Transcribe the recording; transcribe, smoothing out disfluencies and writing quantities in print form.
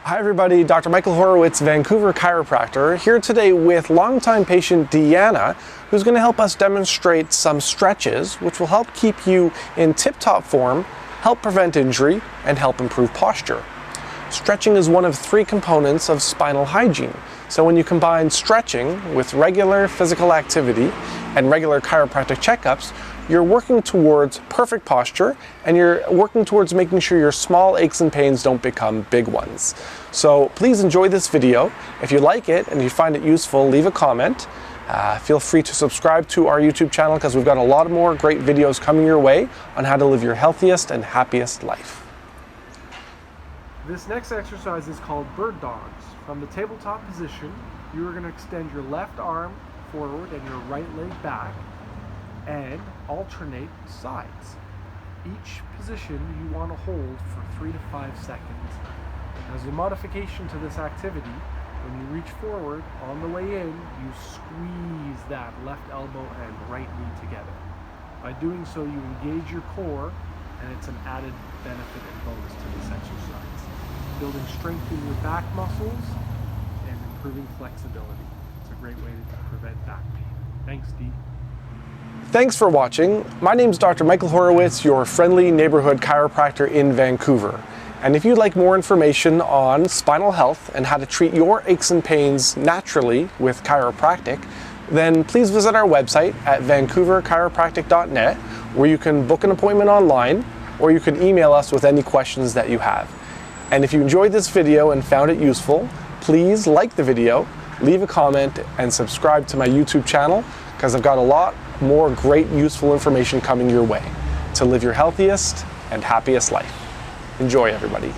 Hi everybody, Dr. Michael Horowitz, Vancouver Chiropractor, here today with longtime patient DEANNA, who's going to help us demonstrate some stretches which will help keep you in tip-top form, help prevent injury, and help improve posture. Stretching is one of three components of spinal hygiene. So when you combine stretching with regular physical activity and regular chiropractic checkups, you're working towards perfect posture and you're working towards making sure your small aches and pains don't become big ones. So please enjoy this video. If you like it and you find it useful, leave a comment. Feel free to subscribe to our YouTube channel because we've got a lot more great videos coming your way on how to live your healthiest and happiest life. This next exercise is called BirdDogs. From the tabletop position, you are going to extend your left arm forward and your right leg back and alternate sides. Each position you want to hold for 3 to 5 seconds. As a modification to this activity, when you reach forward on the way in, you squeeze that left elbow and right knee together. By doing so, you engage your core, and it's an added benefit and bonus to this exercise, building strength in your back muscles and improving flexibility. It's a great way to prevent back pain. Thanks, Dee. Thanks for watching. My name is Dr. Michael Horowitz, your friendly neighborhood chiropractor in Vancouver. And if you'd like more information on spinal health and how to treat your aches and pains naturally with chiropractic, then please visit our website at vancouverchiropractic.net, where you can book an appointment online or you can email us with any questions that you have. And if you enjoyed this video and found it useful, please like the video, leave a comment, and subscribe to my YouTube channel because I've got a lot more great useful information coming your way to live your healthiest and happiest life. Enjoy, everybody.